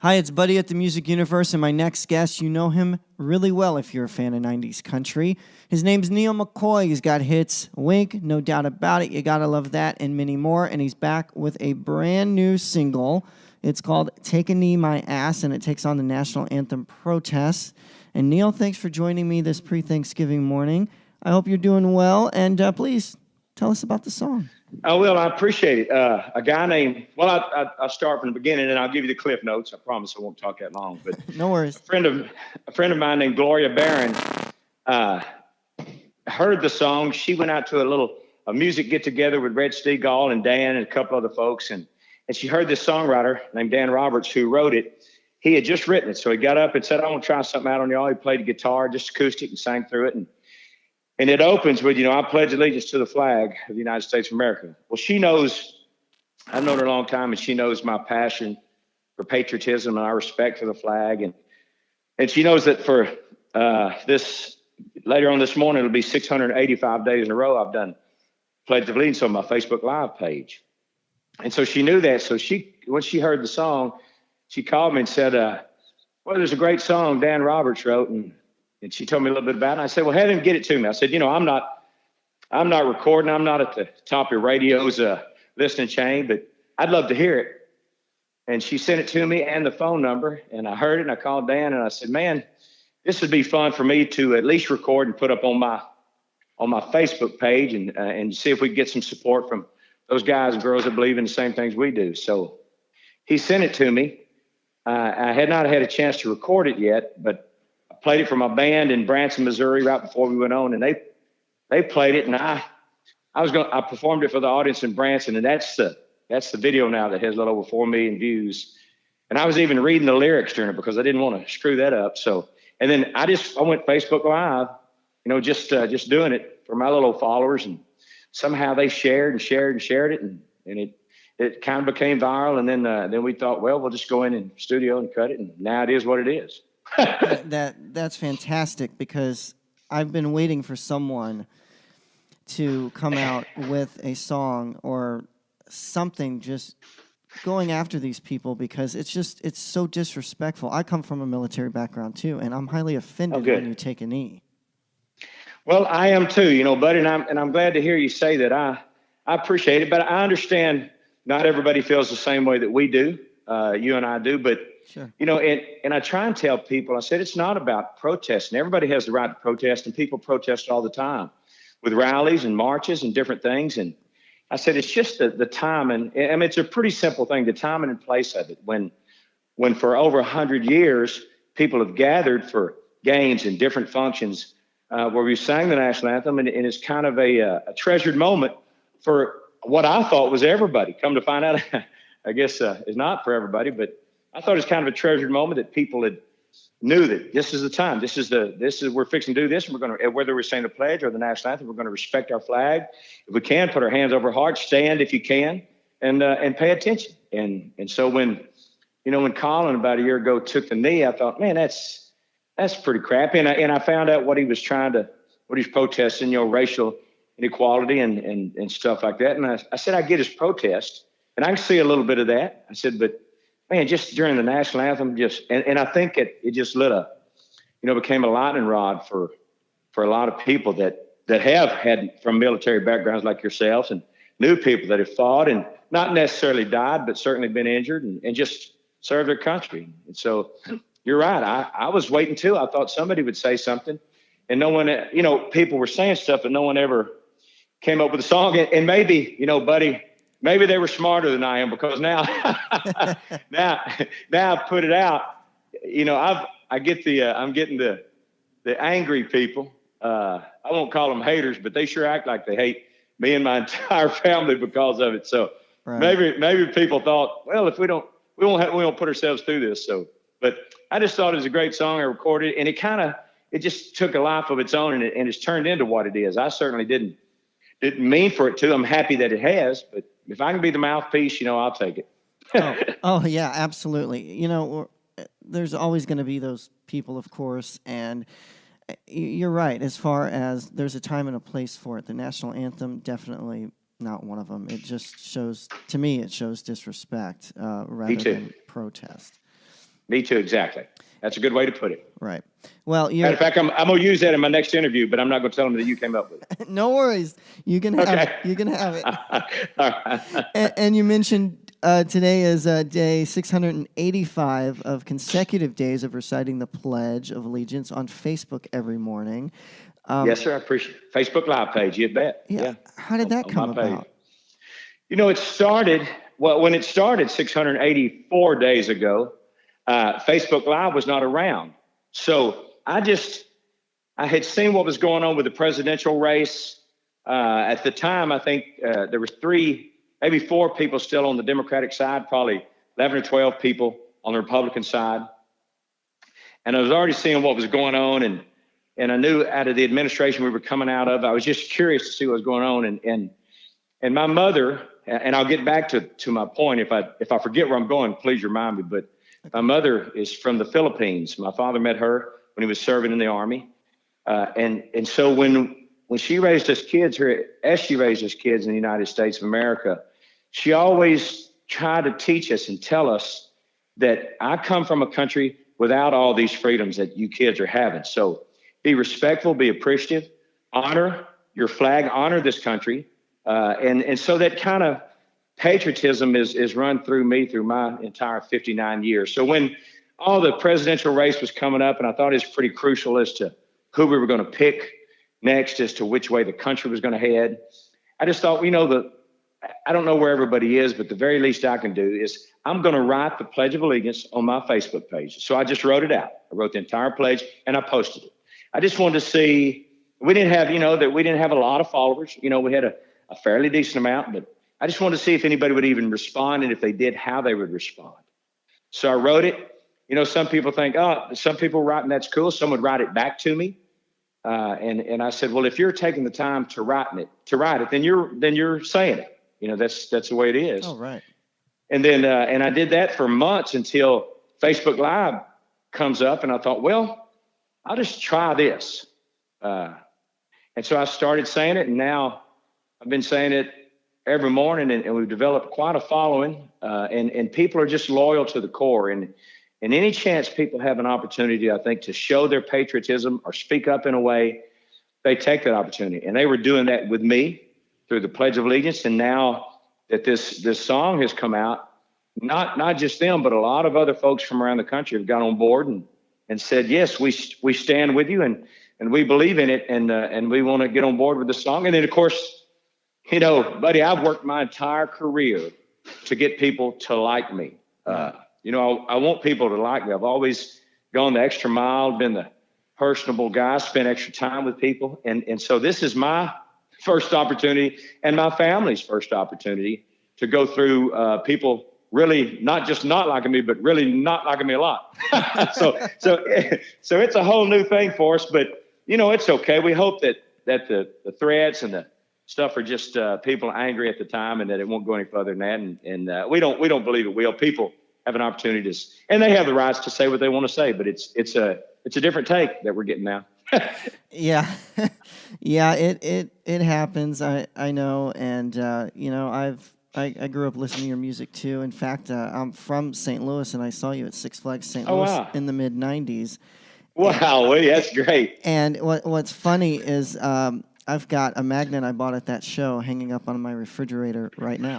Hi, it's Buddy at the Music Universe, and my next guest, you know him really well if you're a fan of 90s country. His name's Neal McCoy. He's got hits, Wink, No Doubt About It, You Gotta Love That, and many more, and he's back with a brand new single. It's called Take a Knee, My Ass, and it takes on the National Anthem protests. And Neal, thanks for joining me this pre-Thanksgiving morning. I hope you're doing well, and please tell us about the song. Oh, well, I appreciate it. A guy named, I'll start from the beginning and I'll give you the cliff notes. I promise I won't talk that long. But no worries. A friend of mine named Gloria Barron heard the song. She went out to a music get together with Red Steagall and Dan and a couple other folks. And she heard this songwriter named Dan Roberts who wrote it. He had just written it. So he got up and said, I want to try something out on y'all. He played the guitar, just acoustic, and sang through it. And it opens with, I pledge allegiance to the flag of the United States of America. Well, she knows, I've known her a long time, and she knows my passion for patriotism and our respect for the flag. And she knows that for later on this morning, it'll be 685 days in a row I've done Pledge of Allegiance on my Facebook Live page. And so she knew that. So when she heard the song, she called me and said, well, there's a great song Dan Roberts wrote, and she told me a little bit about it. I said, well, have him get it to me. I said, I'm not recording. I'm not at the top of your radio's listening chain, but I'd love to hear it. And she sent it to me and the phone number, and I heard it, and I called Dan, and I said, man, this would be fun for me to at least record and put up on my Facebook page and see if we can get some support from those guys and girls that believe in the same things we do. So he sent it to me. I had not had a chance to record it yet, but I played it for my band in Branson, Missouri, right before we went on, and they played it, and I performed it for the audience in Branson, and that's the video now that has a little over 4 million views. And I was even reading the lyrics during it because I didn't want to screw that up. So, and then I went Facebook Live, just doing it for my little followers, and somehow they shared it, and it kind of became viral. And then we thought, well, we'll just go in studio and cut it, and now it is what it is. That's fantastic, because I've been waiting for someone to come out with a song or something just going after these people, because it's so disrespectful. I come from a military background too, and I'm highly offended when you take a knee. Well, I am too, buddy, and I'm glad to hear you say that. I appreciate it, but I understand not everybody feels the same way that we do. You and I do, but sure. And I try and tell people, I said, it's not about protesting. Everybody has the right to protest, and people protest all the time with rallies and marches and different things. And I said, it's just the time. And I mean, it's a pretty simple thing, the time and place of it. When for over 100 years, people have gathered for games and different functions where we sang the national anthem. And it's kind of a treasured moment for what I thought was everybody. Come to find out, I guess it's not for everybody, but I thought it was kind of a treasured moment that people knew that this is the time. We're fixing to do this, and we're going to, whether we're saying the pledge or the national anthem, we're going to respect our flag. If we can, put our hands over our hearts, stand if you can, and pay attention. And so when Colin about a year ago took the knee, I thought, man, that's pretty crappy. And I found out what he was protesting, racial inequality and stuff like that. And I said, I get his protest, and I can see a little bit of that. I said, but man, just during the national anthem, and I think it just became a lightning rod for a lot of people that have had from military backgrounds like yourselves, and new people that have fought and not necessarily died, but certainly been injured and just served their country. And so you're right. I was waiting too. I thought somebody would say something, and no one, people were saying stuff, but no one ever came up with a song. And maybe, buddy, maybe they were smarter than I am, because now I put it out. I'm getting the angry people. I won't call them haters, but they sure act like they hate me and my entire family because of it. So right. maybe people thought, well, if we won't put ourselves through this. So, but I just thought it was a great song. I recorded it, and it just took a life of its own, and it's turned into what it is. I certainly didn't mean for it to. I'm happy that it has, but if I can be the mouthpiece, I'll take it. oh, yeah, absolutely. There's always going to be those people, of course, and you're right. As far as there's a time and a place for it, the national anthem, definitely not one of them. It just shows disrespect rather than protest. Me too, exactly. That's a good way to put it. Right. Well, matter of fact, I'm going to use that in my next interview, but I'm not going to tell them that you came up with it. No worries. You can have it. You can have it. All right. And you mentioned today is day 685 of consecutive days of reciting the Pledge of Allegiance on Facebook every morning. Yes, sir. I appreciate it. Facebook Live page. You bet. Yeah. How did that come about? It started, when it started 684 days ago, Facebook Live was not around. So I had seen what was going on with the presidential race. At the time, I think there was 3, maybe 4 people still on the Democratic side, probably 11 or 12 people on the Republican side. And I was already seeing what was going on. And I knew out of the administration we were coming out of, I was just curious to see what was going on. And my mother, and I'll get back to my point. If I forget where I'm going, please remind me. But my mother is from the Philippines. My father met her when he was serving in the Army. And so when she raised us kids, as she raised us kids in the United States of America, she always tried to teach us and tell us that I come from a country without all these freedoms that you kids are having. So be respectful, be appreciative, honor your flag, honor this country. And so that kind of patriotism is run through me through my entire 59 years. So when all the presidential race was coming up, and I thought it was pretty crucial as to who we were going to pick next, as to which way the country was going to head, I just thought, I don't know where everybody is, but the very least I can do is I'm going to write the Pledge of Allegiance on my Facebook page. So I just wrote it out. I wrote the entire pledge and I posted it. I just wanted to see, we didn't have a lot of followers. We had a fairly decent amount, but I just wanted to see if anybody would even respond, and if they did, how they would respond. So I wrote it. Some people think, some people write, and that's cool. Some would write it back to me. And I said, well, if you're taking the time to write it, then you're saying it. That's the way it is. Oh, right. And then, and I did that for months until Facebook Live comes up, and I thought, well, I'll just try this. And so I started saying it, and now I've been saying it every morning, and we've developed quite a following, and people are just loyal to the core. And any chance people have an opportunity, I think, to show their patriotism or speak up in a way, they take that opportunity. And they were doing that with me through the Pledge of Allegiance. And now that this song has come out, not just them, but a lot of other folks from around the country have got on board and said, yes, we stand with you, and we believe in it, and we want to get on board with the song. And then, of course, buddy, I've worked my entire career to get people to like me. I want people to like me. I've always gone the extra mile, been the personable guy, spent extra time with people. And so this is my first opportunity and my family's first opportunity to go through people really not just not liking me, but really not liking me a lot. So it's a whole new thing for us, but it's okay. We hope that the threats and the stuff are just people angry at the time, and that it won't go any further than that. And we don't believe it will. People have an opportunity to, and they have the rights to say what they want to say, but it's a different take that we're getting now. Yeah. Yeah, it happens. I know. And, I grew up listening to your music too. In fact, I'm from St. Louis, and I saw you at Six Flags St. Louis in the mid 90s. Wow. That's great. And what's funny is, I've got a magnet I bought at that show hanging up on my refrigerator right now.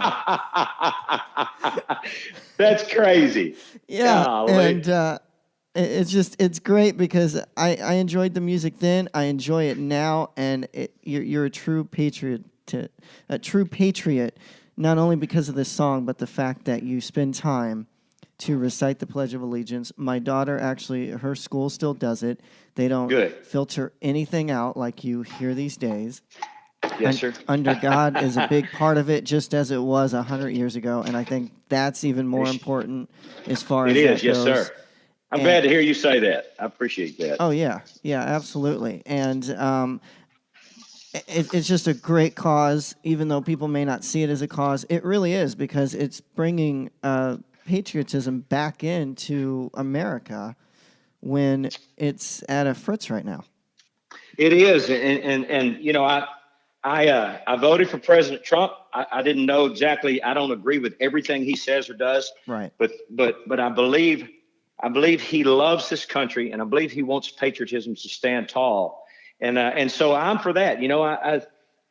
That's crazy. Yeah. Golly. And it's great because I enjoyed the music then. I enjoy it now. And you're a true patriot, not only because of this song, but the fact that you spend time to recite the Pledge of Allegiance. My daughter, actually, her school still does it. They don't filter anything out like you hear these days. Yes, sir. Under God is a big part of it, just as it was 100 years ago. And I think that's even more important as far as it that is. Yes, goes. Sir. I'm glad to hear you say that. I appreciate that. Oh, yeah. Yeah, absolutely. And it's just a great cause, even though people may not see it as a cause. It really is, because it's bringing patriotism back into America when it's at a fritz right now. It is, and I voted for President Trump. I didn't know exactly. I don't agree with everything he says or does. Right. But I believe I believe he loves this country, and I believe he wants patriotism to stand tall. And so I'm for that.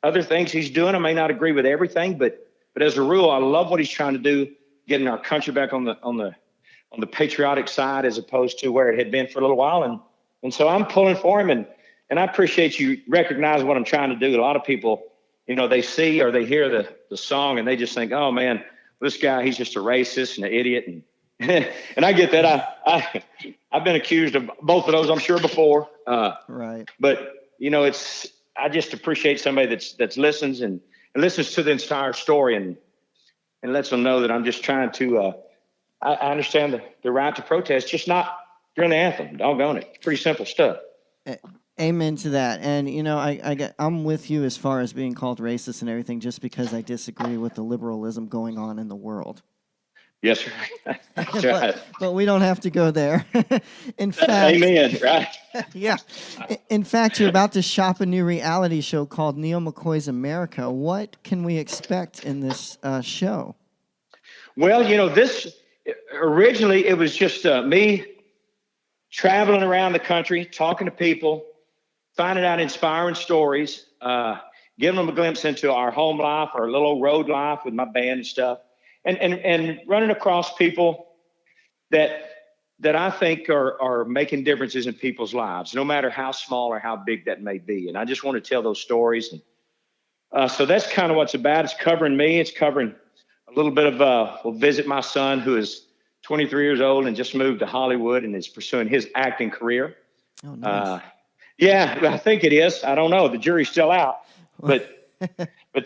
Other things he's doing, I may not agree with everything, but as a rule, I love what he's trying to do, getting our country back on the patriotic side as opposed to where it had been for a little while. And so I'm pulling for him, and I appreciate you recognize what I'm trying to do. A lot of people, they see or they hear the song and they just think, oh man, this guy, he's just a racist and an idiot. And and I get that. I've been accused of both of those, I'm sure, before. Right. But I just appreciate somebody that listens and listens to the entire story and lets them know that I'm just trying to. I understand the right to protest, just not during the anthem. Doggone it. Pretty simple stuff. Amen to that. And I'm with you as far as being called racist and everything, just because I disagree with the liberalism going on in the world. Yes, sir. That's right. But we don't have to go there. In fact, amen. Right. Yeah. In fact, you're about to shop a new reality show called Neal McCoys America. What can we expect in this show? Well, this originally it was just me traveling around the country, talking to people, finding out inspiring stories, giving them a glimpse into our home life, our little road life with my band and stuff. And running across people that I think are making differences in people's lives, no matter how small or how big that may be. And I just want to tell those stories. And so that's kind of what it's about. It's covering me. It's covering a little bit of we'll visit my son, who is 23 years old and just moved to Hollywood and is pursuing his acting career. Oh, nice. Yeah, I think it is. I don't know. The jury's still out, but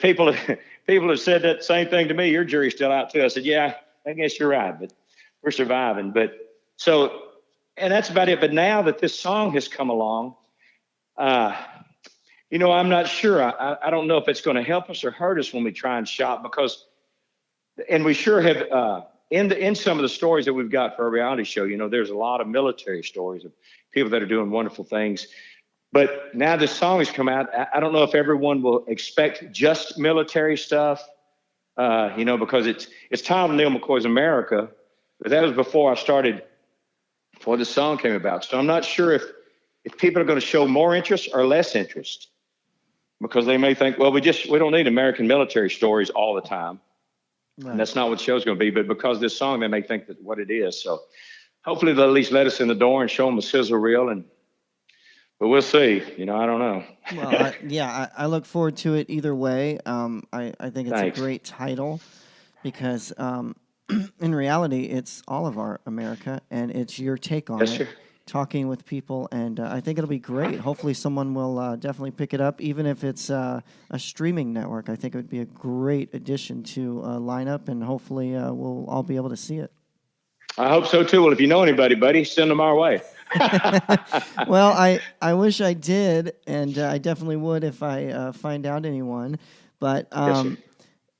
people have said that same thing to me. Your jury's still out too. I said, yeah, I guess you're right, but we're surviving. And that's about it. But now that this song has come along, I'm not sure. I don't know if it's going to help us or hurt us when we try and shop and we sure have, in some of the stories that we've got for our reality show, there's a lot of military stories of people that are doing wonderful things. But now this song has come out. I don't know if everyone will expect just military stuff, because it's titled Neal McCoys America, but that was before the song came about. So I'm not sure if people are going to show more interest or less interest, because they may think, well, we don't need American military stories all the time. Right. And that's not what the show's going to be. But because of this song, they may think that what it is. So hopefully they'll at least let us in the door and show them a sizzle reel. But we'll see. I don't know. Well, I look forward to it either way. I think it's Thanks. A great title because in reality, it's all of our America, and it's your take on it. Sir. Talking with people, and I think it'll be great. Hopefully someone will definitely pick it up, even if it's a streaming network. I think it would be a great addition to lineup, and hopefully we'll all be able to see it. I hope so, too. Well, if you know anybody, buddy, send them our way. Well, I wish I did, and I definitely would if I find out anyone. But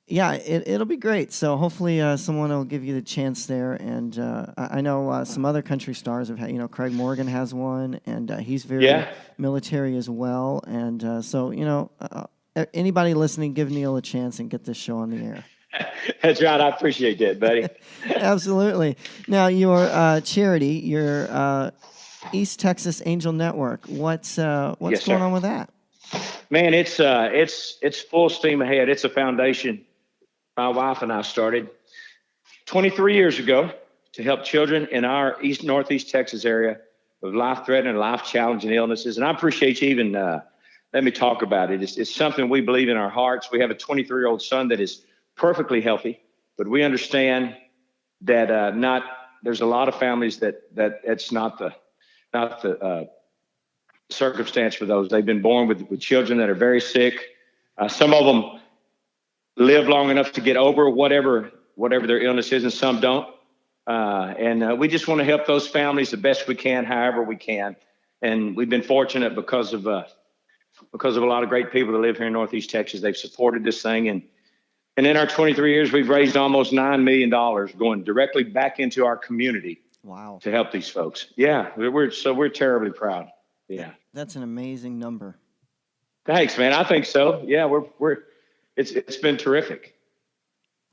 it'll be great. So hopefully someone will give you the chance there. And I know some other country stars have had, Craig Morgan has one, and he's very military as well. And so, anybody listening, give Neal a chance and get this show on the air. That's right. I appreciate that, buddy. Absolutely. Now, your charity, your East Texas Angel Network, what's going on with that? Man, it's full steam ahead. It's a foundation my wife and I started 23 years ago to help children in our Northeast Texas area with life-threatening, life-challenging illnesses. And I appreciate you even let me talk about it. It's something we believe in our hearts. We have a 23-year-old son that is perfectly healthy, but we understand that there's a lot of families that it's not the circumstance for those. They've been born with children that are very sick. Some of them live long enough to get over whatever their illness is, and some don't. And we just want to help those families the best we can, however we can. And we've been fortunate because of a lot of great people that live here in Northeast Texas. They've supported this thing, and in our 23 years, we've raised almost $9 million going directly back into our community. Wow! To help these folks. Yeah, we're terribly proud. Yeah, that's an amazing number. Thanks, man. I think so. Yeah, it's been terrific.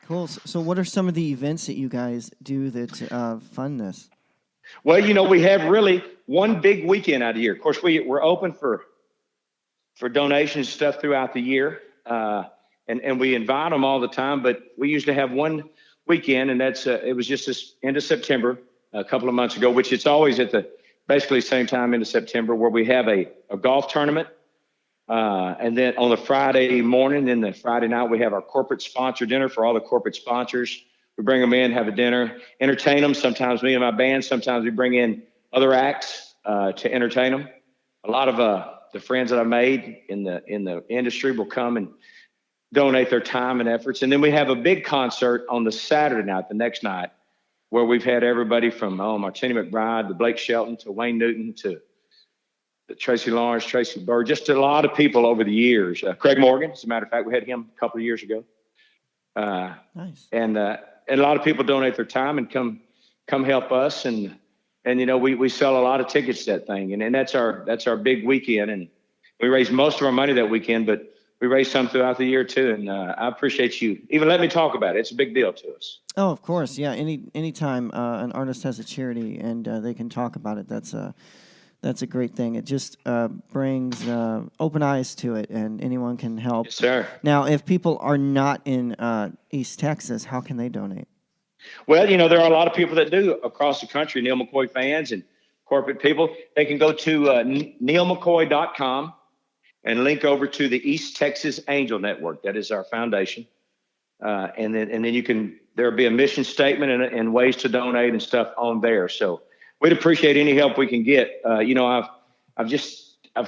Cool. So what are some of the events that you guys do that fund this? Well, we have really one big weekend out of the year. Of course, we're open for donations and stuff throughout the year, and we invite them all the time. But we usually have one weekend, and that's it was just this end of September a couple of months ago, which it's always at the basically same time into September, where we have a golf tournament. And then on the Friday morning, then the Friday night, we have our corporate sponsor dinner for all the corporate sponsors. We bring them in, have a dinner, entertain them. Sometimes me and my band, sometimes we bring in other acts to entertain them. A lot of the friends that I made in the industry will come and donate their time and efforts. And then we have a big concert on the Saturday night, the next night, where we've had everybody from Martina McBride to Blake Shelton to Wayne Newton to Tracy Lawrence, Tracy Bird, just a lot of people over the years. Craig Morgan, as a matter of fact, we had him a couple of years ago. Nice. And a lot of people donate their time and come help us. And we sell a lot of tickets to that thing. And that's our big weekend. And we raise most of our money that weekend, but we raise some throughout the year too. And I appreciate you even letting me talk about it. It's a big deal to us. Oh, of course. Yeah. Anytime an artist has a charity and they can talk about it, that's a great thing. It just brings open eyes to it, and anyone can help. Yes, sir. Now, if people are not in East Texas, how can they donate? Well, there are a lot of people that do across the country, Neal McCoy fans and corporate people. They can go to nealmccoy.com and link over to the East Texas Angel Network. That is our foundation. And then there'll be a mission statement and ways to donate and stuff on there. So we'd appreciate any help we can get. I've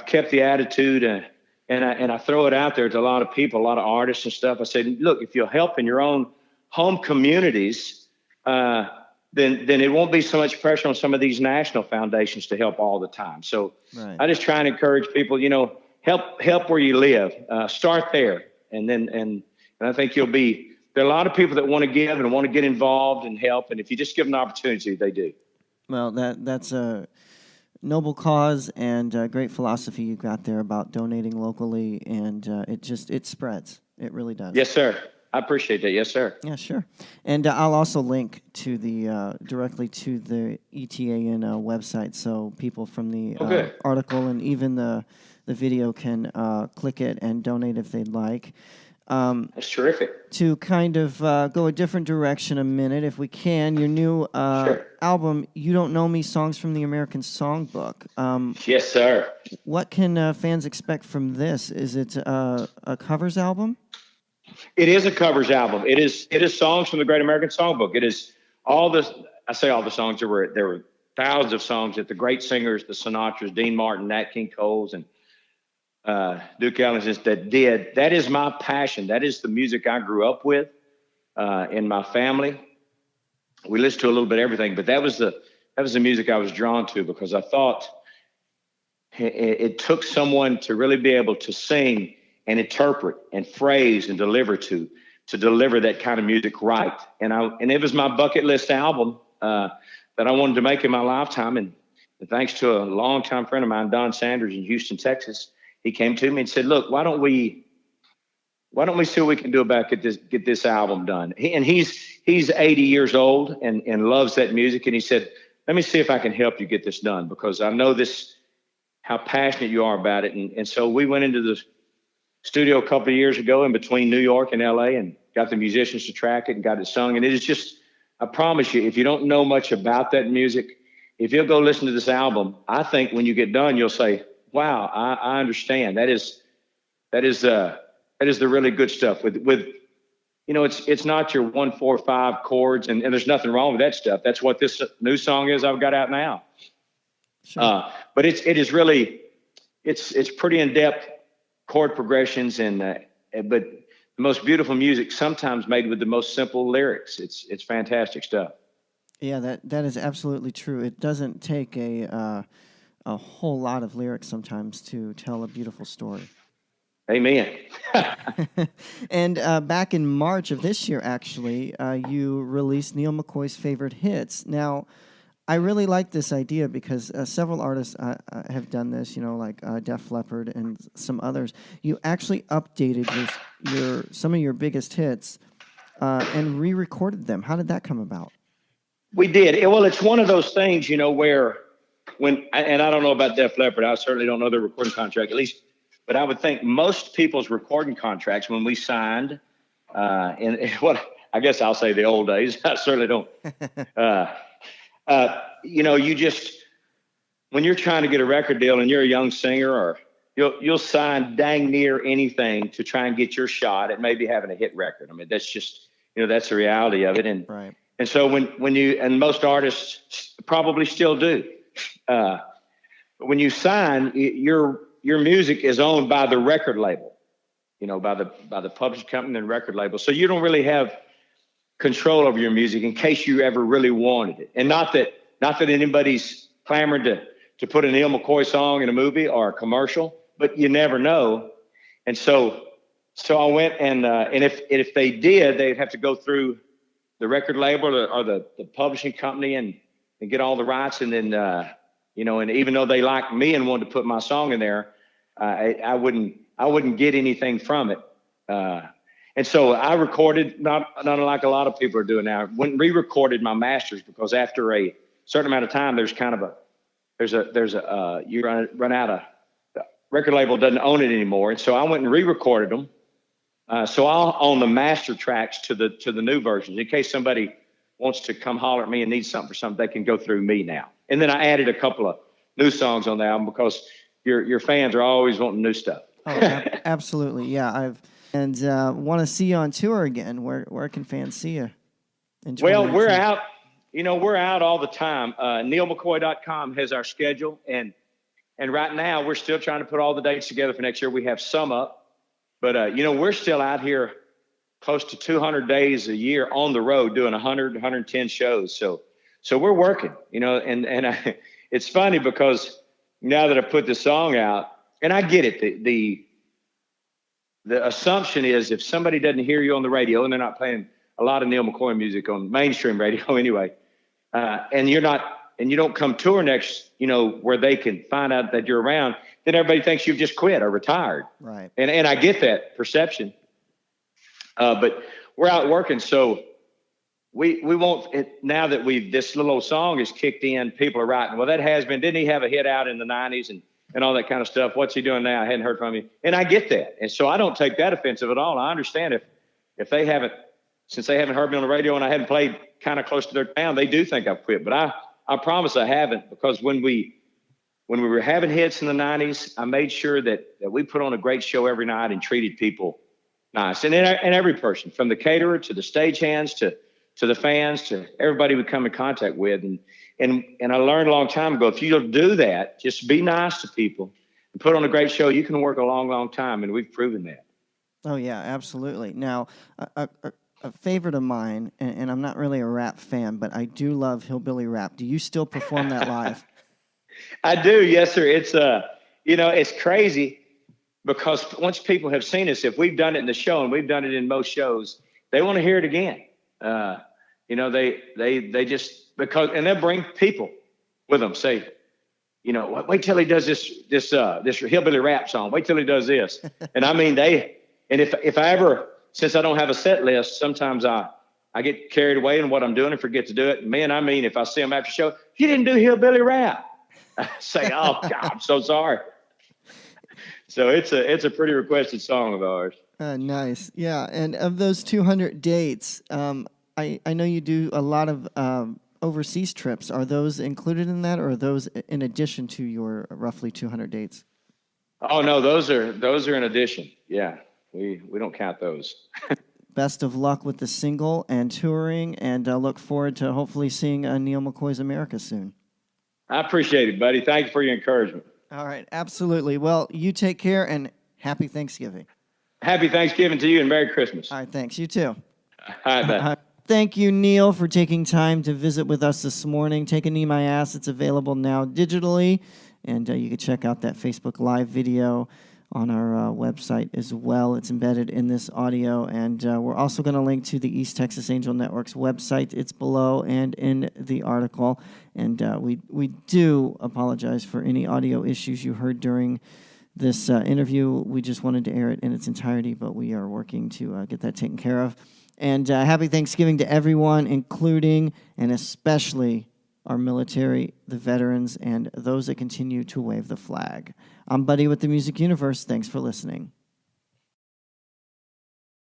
kept the attitude and I throw it out there to a lot of people, a lot of artists and stuff. I said, look, if you'll help in your own home communities, then it won't be so much pressure on some of these national foundations to help all the time. So right. I just try and encourage people, help where you live. Start there, and I think there are a lot of people that want to give and want to get involved and help. And if you just give them an opportunity, they do. Well, that's a noble cause and a great philosophy you got there about donating locally, and it spreads. It really does. Yes, sir. I appreciate that. Yes, sir. Yeah, sure. And I'll also link to the directly to the ETAN website, so people from the article and even the video can click it and donate if they'd like. That's terrific. To kind of go a different direction a minute, if we can, your new album, You Don't Know Me, Songs from the American Songbook. Yes, sir. What can fans expect from this? Is it a covers album? It is a covers album. It is songs from the Great American Songbook. It is all the songs. There were thousands of songs that the great singers, the Sinatras, Dean Martin, Nat King Cole's, and Duke Ellington's that did. That is my passion. That is the music I grew up with in my family. We listened to a little bit of everything, but that was the music I was drawn to because I thought it took someone to really be able to sing and interpret and phrase and deliver to deliver that kind of music right. And it was my bucket list album that I wanted to make in my lifetime. And thanks to a longtime friend of mine, Don Sanders in Houston, Texas, he came to me and said, "Look, why don't we see what we can do about get this album done?" He's 80 years old and loves that music. And he said, "Let me see if I can help you get this done because I know how passionate you are about it." And so we went into the studio a couple of years ago in between New York and LA and got the musicians to track it and got it sung. And it is just, I promise you, if you don't know much about that music, if you'll go listen to this album, I think when you get done, you'll say, wow, I understand. That is the really good stuff with it's not your 1, 4, 5 chords and there's nothing wrong with that stuff. That's what this new song is I've got out now. Sure. But it is really, it's pretty in-depth chord progressions but the most beautiful music sometimes made with the most simple lyrics. It's fantastic stuff. Yeah, that is absolutely true. It doesn't take a whole lot of lyrics sometimes to tell a beautiful story. Amen. And back in March of this year, actually, you released Neal McCoy's Favorite Hits. Now, I really like this idea because several artists have done this, like Def Leppard and some others. You actually updated some of your biggest hits and re-recorded them. How did that come about? We did. Well, it's one of those things, where and I don't know about Def Leppard. I certainly don't know their recording contract, at least, but I would think most people's recording contracts when we signed, in what I guess I'll say the old days. I certainly don't. You just, when you're trying to get a record deal and you're a young singer, or you'll sign dang near anything to try and get your shot at maybe having a hit record. I mean, that's just, that's the reality of it. And right. And so and most artists probably still do, when you sign, your music is owned by the record label, by the publishing company and record label. So you don't really have control over your music in case you ever really wanted it. And not that anybody's clamoring to put a Neal McCoy song in a movie or a commercial, but you never know. And so I went and if they did, they'd have to go through the record label or the publishing company and get all the rights. And then, and even though they liked me and wanted to put my song in there, I wouldn't get anything from it. And so I recorded, not unlike a lot of people are doing now, went and re-recorded my masters, because after a certain amount of time, there's kind of you run out of, the record label doesn't own it anymore. And so I went and re-recorded them. So I'll own the master tracks to the new versions. In case somebody wants to come holler at me and needs something for something, they can go through me now. And then I added a couple of new songs on the album, because your fans are always wanting new stuff. Oh, absolutely. Yeah. Want to see you on tour again. Where can fans see you? Well, we're out. We're out all the time. NealMcCoy.com has our schedule. And right now we're still trying to put all the dates together for next year. We have some up. But, we're still out here close to 200 days a year on the road doing 100, 110 shows. So we're working, and it's funny because now that I put the song out, and I get it, the assumption is if somebody doesn't hear you on the radio, and they're not playing a lot of Neal McCoy music on mainstream radio anyway, and you don't come tour next, where they can find out that you're around, then everybody thinks you've just quit or retired. Right. And I get that perception. But we're out working. So we won't, now that this little old song is kicked in, people are writing, well, that has been, didn't he have a hit out in the 90s and all that kind of stuff? What's he doing now? I hadn't heard from him. And I get that. And so I don't take that offensive at all. I understand if they haven't, since they haven't heard me on the radio and I hadn't played kind of close to their town, they do think I've quit. But I promise I haven't, because when we were having hits in the 90s, I made sure that we put on a great show every night and treated people nice. And every person, from the caterer to the stagehands to the fans to everybody we come in contact with. And I learned a long time ago, if you'll do that, just be nice to people and put on a great show, you can work a long, long time. And we've proven that. Oh, yeah, absolutely. Now, a favorite of mine, and I'm not really a rap fan, but I do love hillbilly rap. Do you still perform that live? I do, yes, sir. It's it's crazy, because once people have seen us, if we've done it in the show, and we've done it in most shows, they want to hear it again. They just, because, and they'll bring people with them. Say, wait till he does this hillbilly rap song. Wait till he does this. And I mean, if I ever, since I don't have a set list, sometimes I get carried away in what I'm doing and forget to do it. Man, I mean, if I see them after the show, you didn't do hillbilly rap. I say, oh God, I'm so sorry. So it's a pretty requested song of ours. Nice. Yeah. And of those 200 dates, I know you do a lot of overseas trips. Are those included in that, or are those in addition to your roughly 200 dates? Oh no, those are in addition. Yeah. We don't count those. Best of luck with the single and touring, and look forward to hopefully seeing Neal McCoys America soon. I appreciate it, buddy. Thank you for your encouragement. All right, absolutely. Well, you take care, and happy Thanksgiving. Happy Thanksgiving to you, and Merry Christmas. All right, thanks. You too. All right, bye. Thank you, Neal, for taking time to visit with us this morning. Take a Knee My Ass. It's available now digitally, and you can check out that Facebook Live video on our website as well. It's embedded in this audio, and we're also going to link to the East Texas Angel Network's website. It's below and in the article, and we do apologize for any audio issues you heard during this interview. We just wanted to air it in its entirety, but we are working to get that taken care of. And happy Thanksgiving to everyone, including and especially our military, the veterans, and those that continue to wave the flag. I'm Buddy with the Music Universe. Thanks for listening.